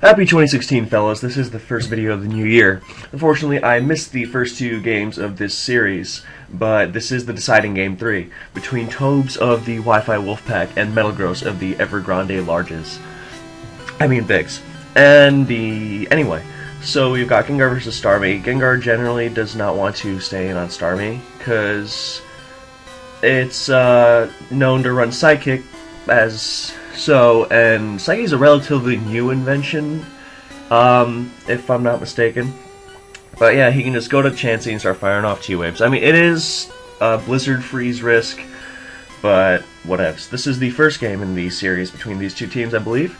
Happy 2016, fellas. This is the first video of the new year. Unfortunately, I missed the first two games of this series, but this is the deciding game 3 between Tobes of the Wi-Fi Wolfpack and MetalGro of the Evergrande Larges. Bigs. Anyway, so we've got Gengar versus Starmie. Gengar generally does not want to stay in on Starmie, because it's known to run Psychic as so, and Psychic is a relatively new invention, if I'm not mistaken. But yeah, he can just go to Chansey and start firing off T-Waves. It is a Blizzard freeze risk, but whatevs. This is the first game in the series between these two teams, I believe.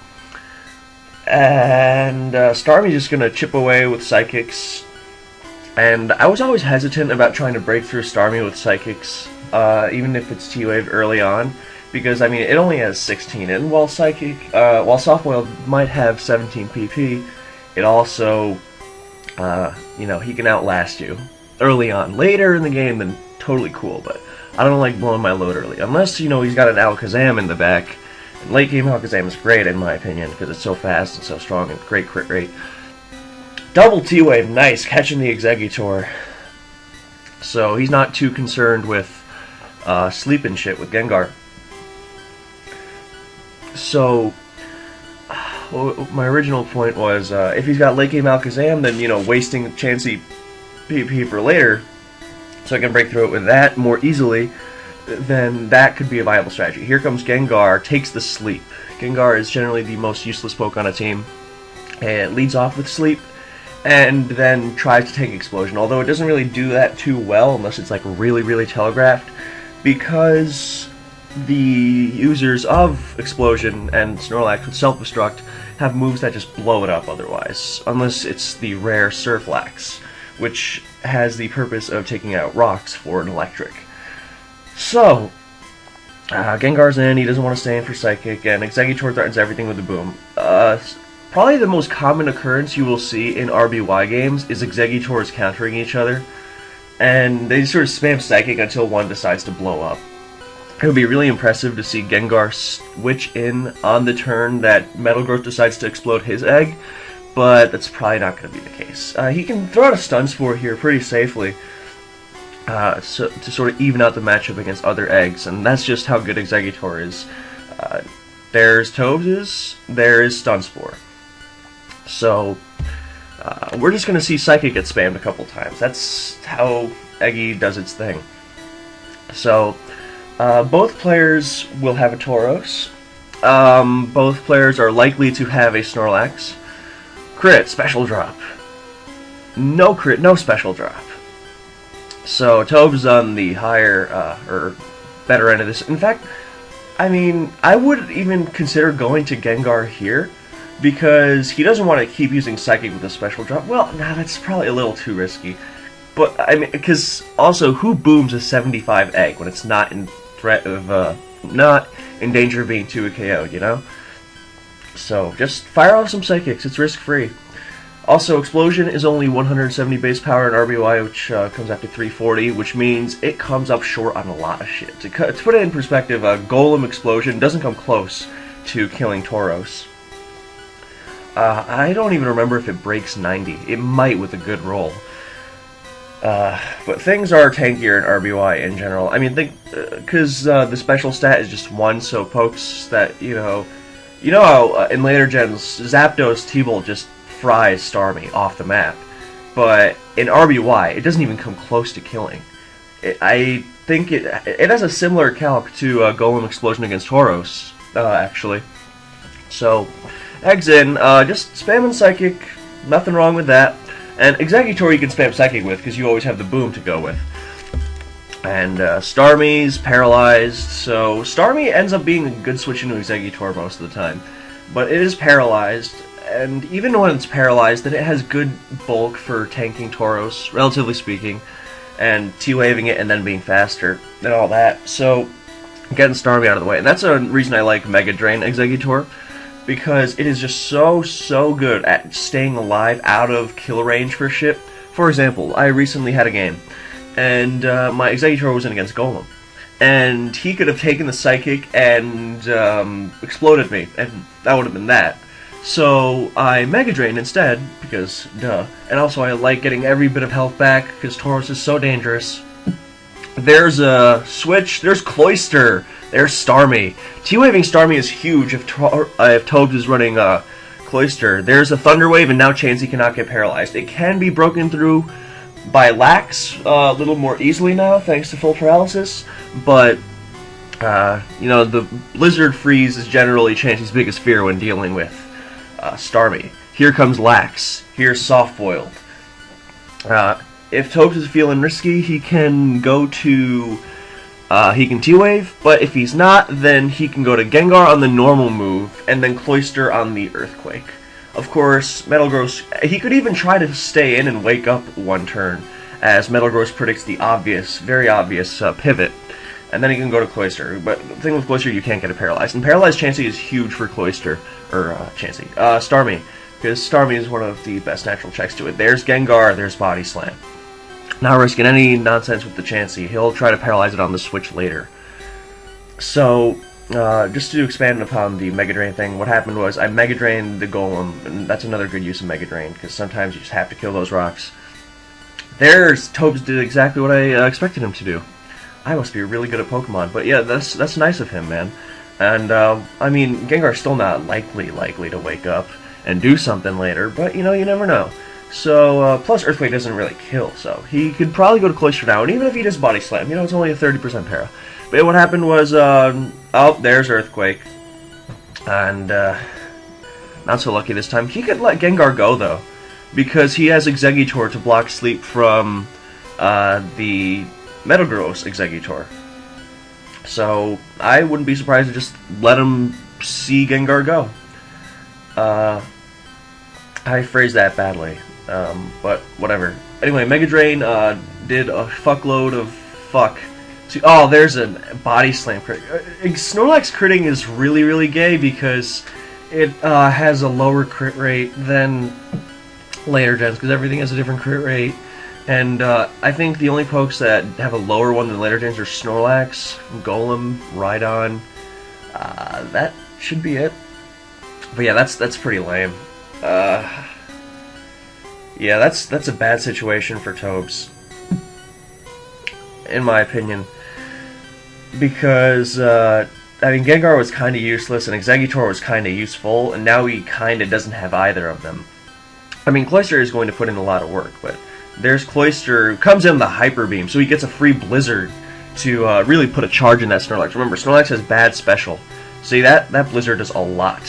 And Starmie's just going to chip away with Psychics. And I was always hesitant about trying to break through Starmie with Psychics, even if it's T-Wave early on. Because, it only has 16, and while Soft Boiled might have 17 PP, it also, he can outlast you early on. Later in the game, then totally cool, but I don't like blowing my load early. Unless, he's got an Alakazam in the back. And late game Alakazam is great, in my opinion, because it's so fast and so strong and great crit rate. Double T-Wave, nice, catching the Exeggutor. So, he's not too concerned with sleep and shit with Gengar. So, my original point was, if he's got late game Alakazam, then, wasting Chansey PP for later, so I can break through it with that more easily, then that could be a viable strategy. Here comes Gengar, takes the sleep. Gengar is generally the most useless poke on a team, and leads off with sleep, and then tries to take Explosion, although it doesn't really do that too well, unless it's like really, really telegraphed, because the users of Explosion and Snorlax with Self-Destruct have moves that just blow it up otherwise, unless it's the rare Surflax, which has the purpose of taking out rocks for an electric. So, Gengar's in, he doesn't want to stay in for Psychic, and Exeggutor threatens everything with the Boom. Probably the most common occurrence you will see in RBY games is Exeggutors countering each other, and they sort of spam Psychic until one decides to blow up. It would be really impressive to see Gengar switch in on the turn that MetalGro decides to explode his egg, but that's probably not going to be the case. He can throw out a Stun Spore here pretty safely to sort of even out the matchup against other eggs, and that's just how good Exeggutor is. There's Tobes, there is Stun Spore. So, we're just going to see Psychic get spammed a couple times. That's how Eggy does its thing. So, both players will have a Tauros. Both players are likely to have a Snorlax. Crit, special drop. No crit, no special drop. So, Tobes on the higher, or better end of this. In fact, I would even consider going to Gengar here, because he doesn't want to keep using Psychic with a special drop. Well, nah, that's probably a little too risky. But, because also, who booms a 75 egg when it's not in threat of, not in danger of being 2 KO'd, So, just fire off some Psychics, it's risk-free. Also, Explosion is only 170 base power in RBY, which comes after 340, which means it comes up short on a lot of shit. To put it in perspective, a Golem Explosion doesn't come close to killing Tauros. I don't even remember if it breaks 90. It might with a good roll. But things are tankier in RBY in general. Because the special stat is just 1, so pokes that, how in later gens, Zapdos T-Bolt just fries Starmie off the map. But in RBY, it doesn't even come close to killing. I think it has a similar calc to Golem Explosion against Tauros, actually. So, eggs in, just spamming Psychic, nothing wrong with that. And Exeggutor you can spam Psychic with, because you always have the Boom to go with. And Starmie's paralyzed, so Starmie ends up being a good switch into Exeggutor most of the time. But it is paralyzed, and even when it's paralyzed, then it has good bulk for tanking Tauros, relatively speaking, and T-waving it and then being faster, and all that. So, getting Starmie out of the way. And that's a reason I like Mega Drain Exeggutor, because it is just so good at staying alive out of kill range for shit. For example, I recently had a game, and my Exeggutor was in against Golem, and he could have taken the Psychic and exploded me, and that would have been that. So I Mega Drain instead, because duh. And also I like getting every bit of health back, because Tauros is so dangerous. There's a switch, there's Cloyster, there's Starmie. T-Waving Starmie is huge if Tobes is running Cloyster. There's a Thunder Wave, and now Chansey cannot get paralyzed. It can be broken through by Lax a little more easily now, thanks to full paralysis, but you know, the Blizzard Freeze is generally Chansey's biggest fear when dealing with Starmie. Here comes Lax. Here's Soft Boiled. If Tobes is feeling risky, he can go to he can T-Wave, but if he's not, then he can go to Gengar on the normal move, and then Cloyster on the Earthquake. Of course, MetalGro, he could even try to stay in and wake up one turn, as MetalGro predicts the obvious, very obvious pivot, and then he can go to Cloyster. But the thing with Cloyster, you can't get it paralyzed, and paralyzed Chansey is huge for Cloyster, or Starmie, because Starmie is one of the best natural checks to it. There's Gengar, there's Body Slam. Not risking any nonsense with the Chansey. He'll try to paralyze it on the switch later. So, just to expand upon the Mega Drain thing, what happened was I Mega Drained the Golem, and that's another good use of Mega Drain, because sometimes you just have to kill those rocks. There's Tobes did exactly what I expected him to do. I must be really good at Pokemon, but yeah, that's nice of him, man. And, I mean, Gengar's still not likely to wake up and do something later, but, you know, you never know. So, plus Earthquake doesn't really kill, so he could probably go to Cloyster now, and even if he just Body Slam, you know, it's only a 30% para. But what happened was, oh, there's Earthquake. And, not so lucky this time. He could let Gengar go, though, because he has Exeggutor to block sleep from, the MetalGro's Exeggutor. So, I wouldn't be surprised to just let him see Gengar go. I phrased that badly. But whatever. Anyway, Mega Drain did a fuckload of fuck. Oh, there's a Body Slam crit. Snorlax critting is really, really gay because it has a lower crit rate than later gens, because everything has a different crit rate. And I think the only pokes that have a lower one than later gens are Snorlax, Golem, Rhydon. That should be it. But yeah, that's pretty lame. Yeah, that's a bad situation for Tobes, in my opinion, because I mean, Gengar was kind of useless and Exeggutor was kind of useful, and now he kind of doesn't have either of them. I mean, Cloyster is going to put in a lot of work, but there's Cloyster who comes in with a Hyper Beam, so he gets a free Blizzard to really put a charge in that Snorlax. Remember, Snorlax has bad special. See, that Blizzard does a lot.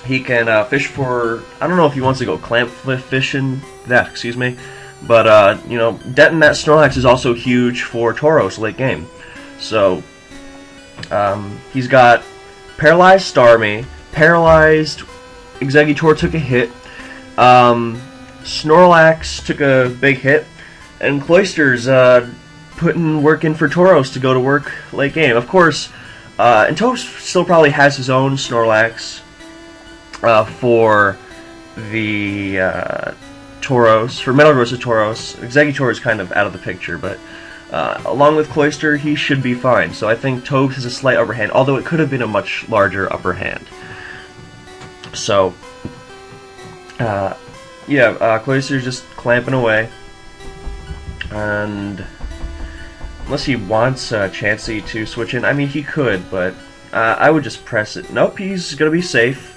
He can fish for, I don't know if he wants to go clamp fishing, excuse me, but, you know, denting that Snorlax is also huge for Tauros late game. So, he's got paralyzed Starmie, paralyzed Exeggutor took a hit, Snorlax took a big hit, and Cloyster's putting work in for Tauros to go to work late game. Of course, and Tobes still probably has his own Snorlax for the Tauros, for MetalGro to Tauros. Exeggutor is kind of out of the picture, but along with Cloyster, he should be fine. So I think Tobes has a slight upper hand, although it could have been a much larger upper hand. So, yeah, Cloyster's just clamping away, and unless he wants Chansey to switch in, I mean, he could, but I would just press it. Nope, he's gonna be safe.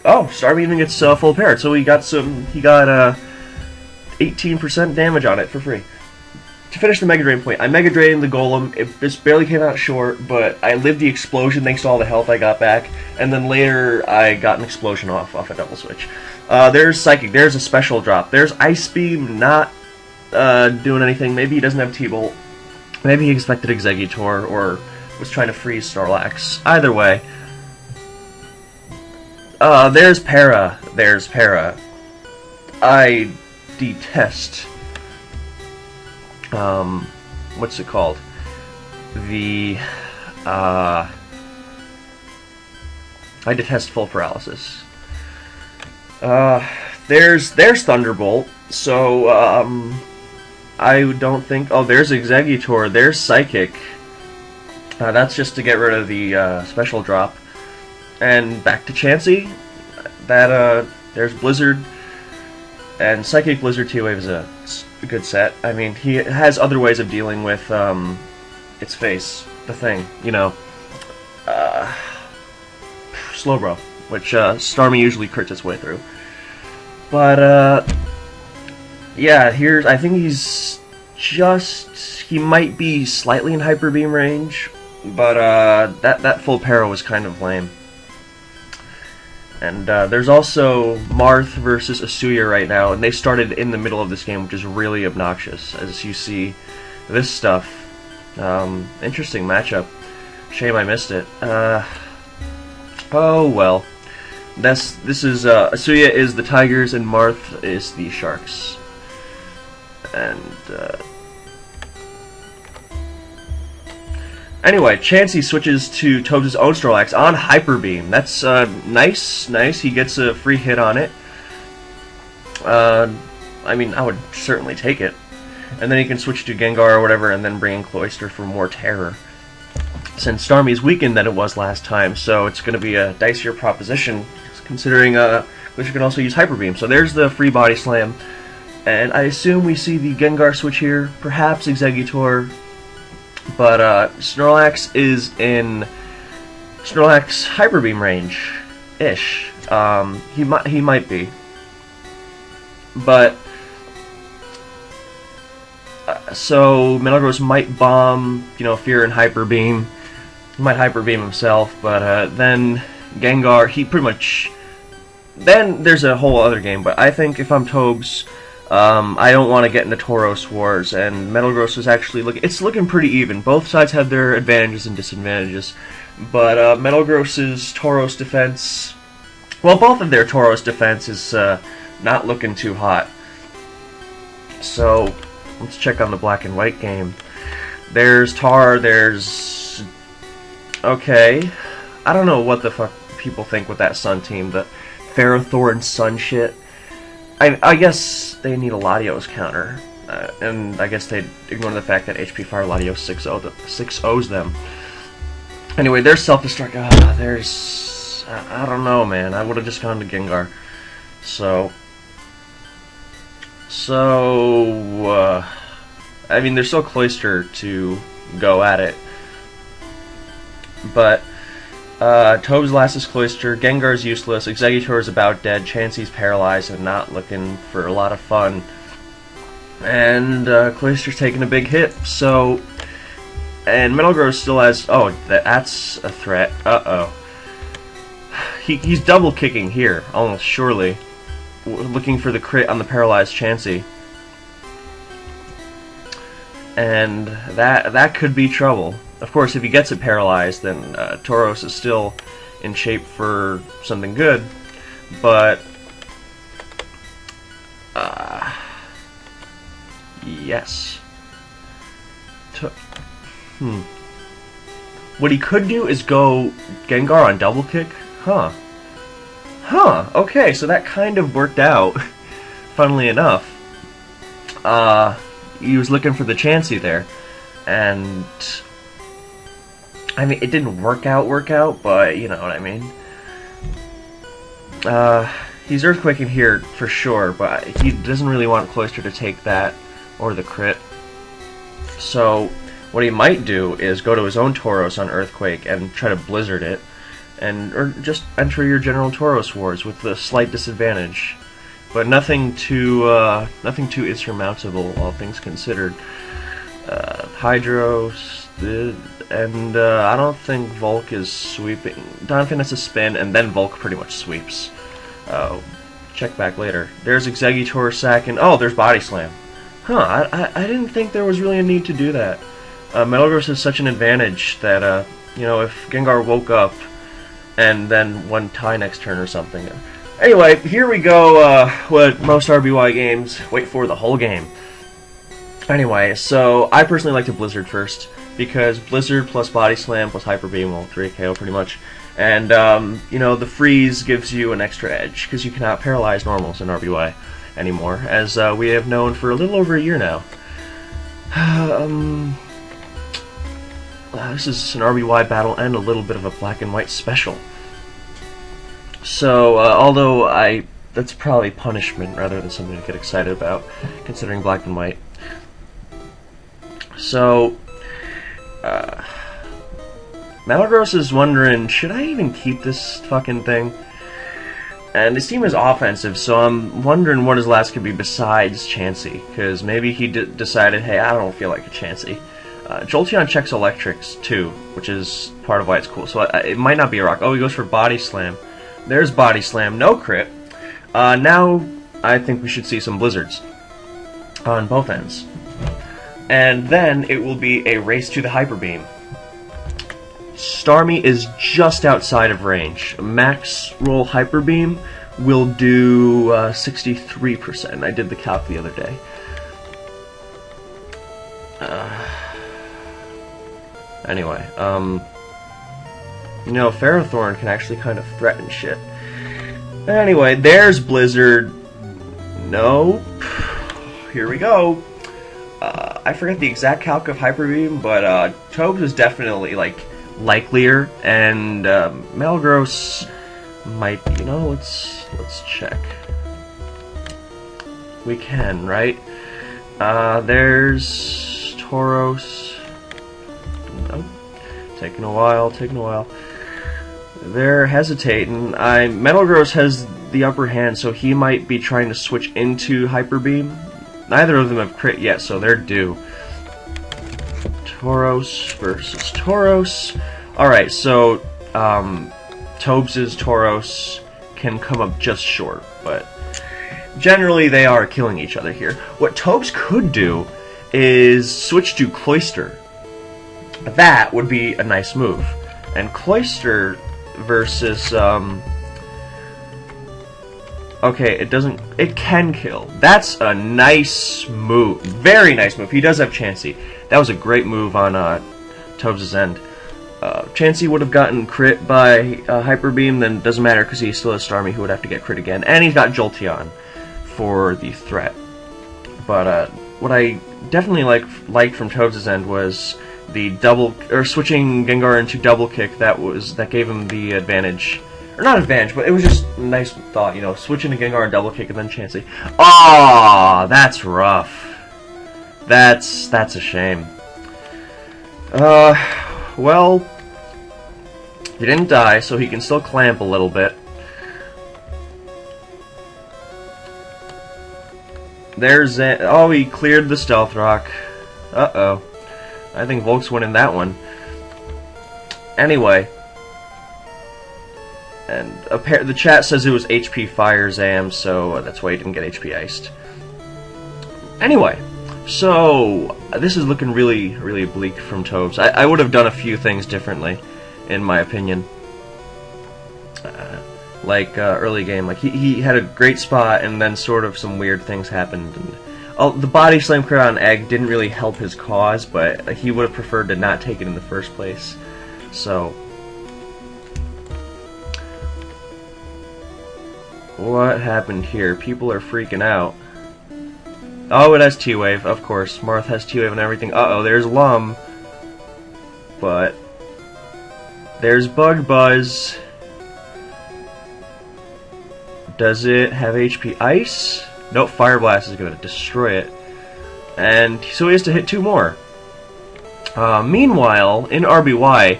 Oh, Starmie even gets full parrot, so he got 18% damage on it for free. To finish the Mega Drain point, I Mega Drained the Golem. It just barely came out short, but I lived the explosion thanks to all the health I got back, and then later I got an explosion off a double switch. There's Psychic, there's a special drop, there's Ice Beam, not doing anything. Maybe he doesn't have T-Bolt, maybe he expected Exeggutor, or was trying to freeze Snorlax. Either way, there's Para. There's Para. I detest, what's it called? I detest full paralysis. There's Thunderbolt, so, I don't think, oh, there's Exeggutor, there's Psychic. That's just to get rid of the, special drop. And back to Chansey. there's Blizzard, and Psychic Blizzard T-Wave is a good set. I mean, he has other ways of dealing with its face, the thing, you know. Slowbro, which Starmie usually crits its way through. But yeah, I think he might be slightly in Hyper Beam range, but that full para was kind of lame. And there's also Marth versus Asuya right now, and they started in the middle of this game, which is really obnoxious, as you see this stuff. Interesting matchup. Shame I missed it. Oh well. This is Asuya is the Tigers and Marth is the Sharks. And anyway, Chansey switches to Tobes' own Snorlax on Hyper Beam. That's nice. He gets a free hit on it. I mean, I would certainly take it. And then he can switch to Gengar or whatever, and then bring in Cloyster for more terror. Since Starmie's weakened than it was last time, so it's going to be a dicier proposition, considering which you can also use Hyper Beam. So there's the free Body Slam, and I assume we see the Gengar switch here, perhaps Exeggutor, but Snorlax is in Snorlax Hyper Beam range-ish. He might be, but so MetalGro might bomb, you know, Fear and Hyper Beam. He might Hyper Beam himself, but then Gengar, he pretty much. Then there's a whole other game, but I think if I'm Tobes, I don't want to get into Tauros Wars, and MetalGro is actually looking pretty even. Both sides have their advantages and disadvantages, but MetalGro's Tauros defense, well, both of their Tauros defense is not looking too hot. So let's check on the black and white game. There's Tar, there's... Okay. I don't know what the fuck people think with that Sun team, the Ferrothorn Sun shit. I guess they need a Latios counter, and I guess they'd ignore the fact that HP Fire Latios 6-0s them. Anyway, there's Self-Destruct. There's... I don't know, man. I would have just gone to Gengar. I mean, there's still Cloyster to go at it. But, Tobes lasts his Cloyster, Gengar's useless, Exeggutor is about dead, Chansey's paralyzed and not looking for a lot of fun. And, Cloyster's taking a big hit, so... And MetalGro still has... Oh, that's a threat. Uh-oh. He's double kicking here, almost surely. Looking for the crit on the paralyzed Chansey. And that could be trouble. Of course, if he gets it paralyzed, then Tauros is still in shape for something good. But yes. What he could do is go Gengar on double kick. Okay, so that kind of worked out. Funnily enough, he was looking for the Chansey there, and I mean, it didn't work out, but you know what I mean. He's Earthquaking here for sure, but he doesn't really want Cloyster to take that or the crit. So what he might do is go to his own Tauros on Earthquake and try to Blizzard it, or just enter your general Tauros Wars with a slight disadvantage, but nothing too insurmountable, all things considered. Hydros, and I don't think Volk is sweeping. Donphin has to spin, and then Volk pretty much sweeps. Check back later. There's Exeggutor sacking. Oh, there's Body Slam. I didn't think there was really a need to do that. MetalGro has such an advantage that, you know, if Gengar woke up and then won tie next turn or something. Anyway, here we go, what most RBY games wait for the whole game. Anyway, so I personally like to Blizzard first, because Blizzard plus Body Slam plus Hyper Beam will 3 KO pretty much. And, you know, the freeze gives you an extra edge, because you cannot paralyze normals in RBY anymore, as we have known for a little over a year now. This is an RBY battle and a little bit of a black and white special. So, although that's probably punishment rather than something to get excited about, considering black and white. So, MetalGro is wondering, should I even keep this fucking thing? And his team is offensive, so I'm wondering what his last could be besides Chansey, because maybe he decided, hey, I don't feel like a Chansey. Jolteon checks electrics too, which is part of why it's cool. So it might not be a rock. Oh, he goes for Body Slam. There's Body Slam, no crit. Now I think we should see some blizzards on both ends. And then it will be a race to the Hyper Beam. Starmie is just outside of range. Max roll Hyper Beam will do 63%. I did the calc the other day. Anyway, you know, Ferrothorn can actually kind of threaten shit. Anyway, there's Blizzard. Nope. Here we go. I forget the exact calc of Hyper Beam, but Tobes is definitely like likelier, and MetalGro might be. You know, let's check. We can, right? There's Tauros. Nope. Taking a while. They're hesitating. MetalGro has the upper hand, so he might be trying to switch into Hyper Beam. Neither of them have crit yet, so they're due. Tauros versus Tauros. Alright, so Tobes' Tauros can come up just short, but generally they are killing each other here. What Tobes could do is switch to Cloyster. That would be a nice move. And Cloyster versus okay, it can kill. That's a nice move. Very nice move. He does have Chansey. That was a great move on Tobes' end. Chansey would have gotten crit by Hyper Beam, then it doesn't matter because he still has Starmie, who would have to get crit again. And he's got Jolteon for the threat. But what I definitely liked from Tobes' end was the switching Gengar into double kick. That gave him the advantage. Or not advantage, but it was just a nice thought, you know, switching to Gengar and double kick and then Chansey. Aww, that's rough. That's a shame. Well, he didn't die, so he can still clamp a little bit. There's oh, he cleared the Stealth Rock. Uh-oh. I think Volk's winning that one. Anyway. And the chat says it was HP Fire Zam, so that's why he didn't get HP Iced. Anyway, so this is looking really, really bleak from Tobes. I would have done a few things differently, in my opinion. Early game, like he had a great spot, and then sort of some weird things happened. And the Body Slam crit on Egg didn't really help his cause, but he would have preferred to not take it in the first place. So. What happened here? People are freaking out. Oh, it has T-Wave, of course. Marth has T-Wave and everything. Uh-oh, there's Lum. But there's Bug Buzz. Does it have HP Ice? Nope, Fire Blast is going to destroy it. And so he has to hit 2 more. Meanwhile, in RBY,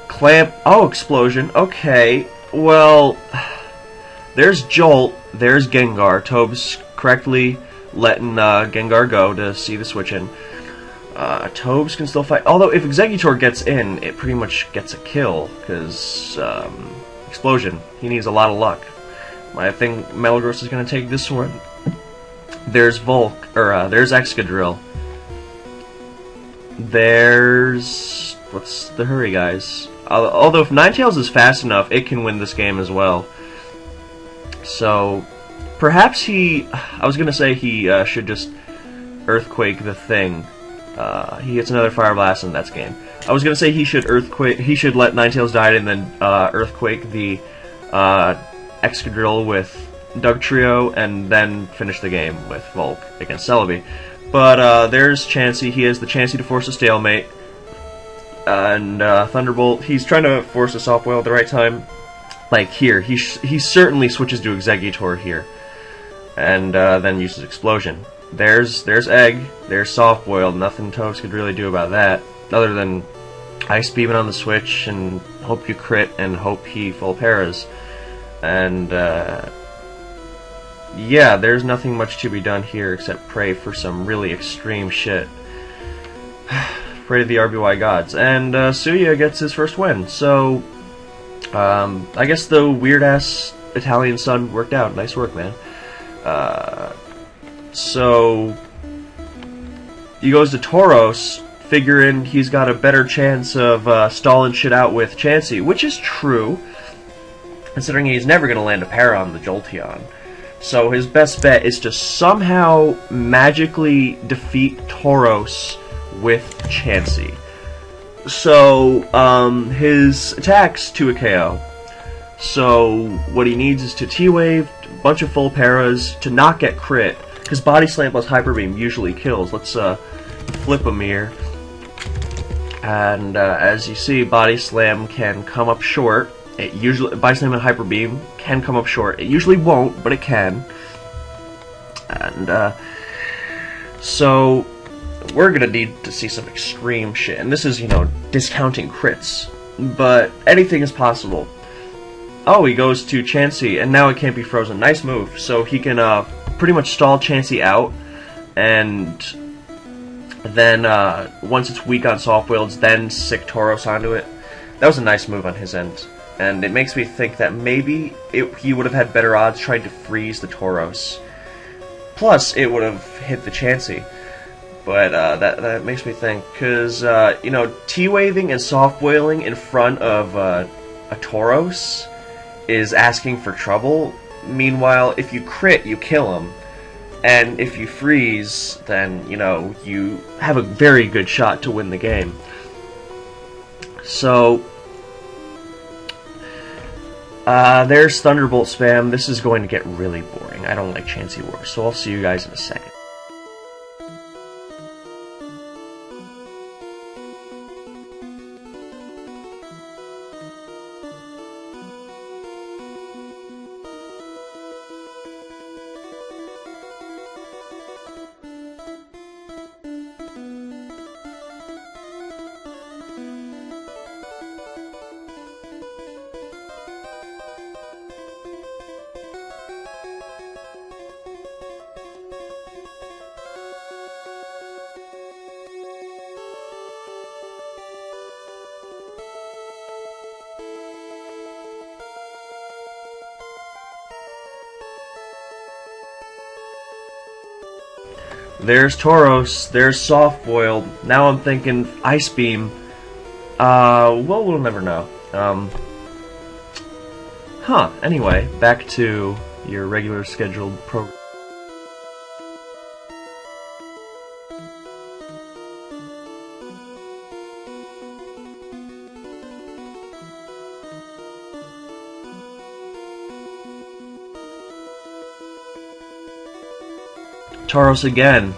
Clamp... Oh, Explosion. Okay, well... There's Jolt, there's Gengar. Tobes correctly letting Gengar go to see the switch in. Tobes can still fight. Although if Exeggutor gets in, it pretty much gets a kill, because Explosion. He needs a lot of luck. I think MetalGro is going to take this one. There's there's Excadrill. There's... What's the hurry, guys? Although if Ninetales is fast enough, it can win this game as well. So, perhaps I was going to say he should just Earthquake the thing. He gets another Fire Blast and that's game. I was going to say he should let Ninetales die and then Earthquake the Excadrill with Dugtrio and then finish the game with Volk against Celebi. But there's Chansey. He has the Chansey to force a stalemate. And Thunderbolt, he's trying to force a Soft Boil at the right time. Like here, he certainly switches to Exeggutor here, and then uses Explosion. There's Egg, there's Soft Boiled. Nothing Tobes could really do about that, other than Ice Beam it on the switch and hope you crit and hope he full paras. And yeah, there's nothing much to be done here except pray for some really extreme shit. Pray to the RBY gods. And Suya gets his first win. So I guess the weird-ass Italian sun worked out. Nice work, man. So he goes to Tauros, figuring he's got a better chance of stalling shit out with Chansey, which is true, considering he's never going to land a para on the Jolteon. So his best bet is to somehow magically defeat Tauros with Chansey. So his attacks to a KO. So what he needs is to T-Wave, a bunch of full paras, to not get crit, because Body Slam plus Hyper Beam usually kills. Let's flip him here. And as you see, Body Slam can come up short. Body Slam and Hyper Beam can come up short. It usually won't, but it can. And so we're gonna need to see some extreme shit. And this is, you know, discounting crits, but anything is possible. Oh, he goes to Chansey, and now it can't be frozen. Nice move. So he can pretty much stall Chansey out, and then once it's weak on soft builds, then sick Tauros onto it. That was a nice move on his end, and it makes me think that maybe he would have had better odds trying to freeze the Tauros. Plus, it would have hit the Chansey. But that makes me think, because you know, T-waving and soft boiling in front of a Tauros is asking for trouble. Meanwhile, if you crit, you kill him. And if you freeze, then, you know, you have a very good shot to win the game. So, there's Thunderbolt spam. This is going to get really boring. I don't like Chansey Wars, so I'll see you guys in a second. There's Tauros, there's Soft Boiled. Now I'm thinking Ice Beam. Well, we'll never know. Anyway, back to your regular scheduled program. Tauros again.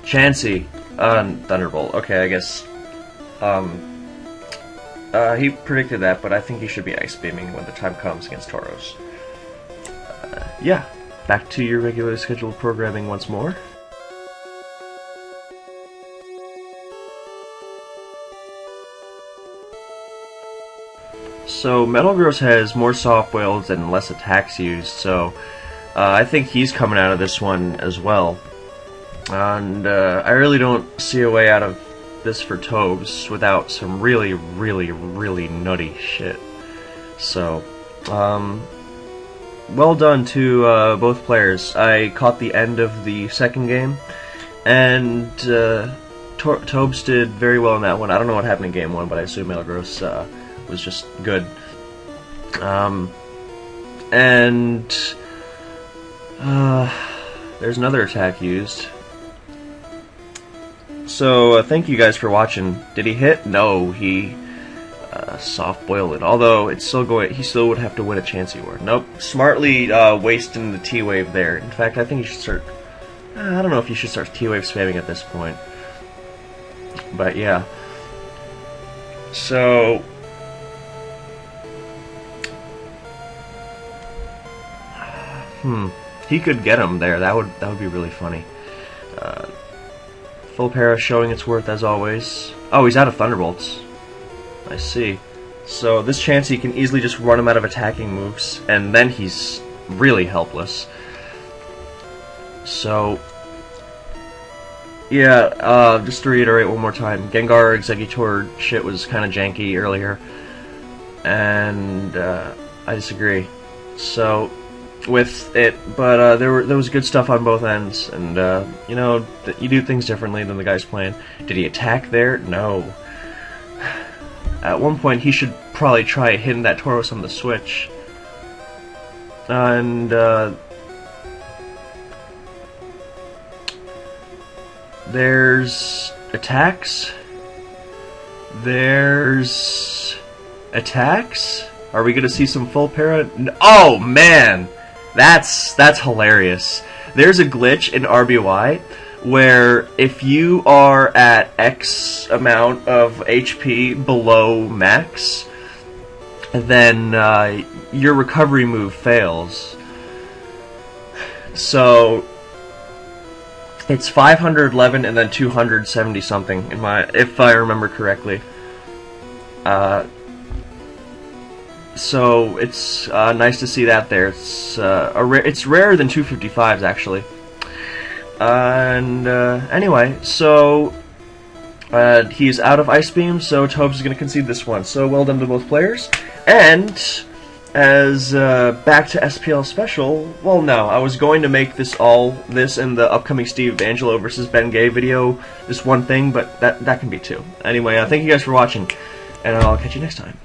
Chansey. Thunderbolt. Okay, I guess. He predicted that, but I think he should be Ice Beaming when the time comes against Tauros. Yeah. Back to your regular scheduled programming once more. So, MetalGro has more soft boils and less attacks used, so I think he's coming out of this one as well. And I really don't see a way out of this for Tobes without some really, really, really nutty shit. So, well done to both players. I caught the end of the second game, and Tobes did very well in that one. I don't know what happened in game one, but I assume MetalGro was just good. There's another attack used. So, thank you guys for watching. Did he hit? No, he soft boiled it. Although it's still going, he still would have to win a Chansey War. Nope, smartly wasting the T-wave there. In fact, I think you should start. I don't know if you should start T-wave spamming at this point. But yeah. So He could get him there. That would be really funny. Full para showing its worth as always. Oh, he's out of Thunderbolts. I see. So this chance he can easily just run him out of attacking moves, and then he's really helpless. So yeah, just to reiterate one more time, Gengar Exeggutor shit was kind of janky earlier, and I disagree. So with it, but there was good stuff on both ends, and you know, you do things differently than the guys playing. Did he attack there? No. At one point, he should probably try hitting that Tauros on the switch, and there's attacks. There's attacks. Are we gonna see some full para? Oh man, that's hilarious. There's a glitch in RBY where if you are at X amount of HP below max, then your recovery move fails. So it's 511 and then 270 something in my, if I remember correctly. So it's nice to see that there. It's it's rarer than 255s actually. And anyway, so he's out of Ice Beam, so Tobes is going to concede this one. So well done to both players. And as back to SPL Special, well no, I was going to make this in the upcoming Steve Angelo versus Ben Gay video, this one thing, but that can be two. Anyway, thank you guys for watching, and I'll catch you next time.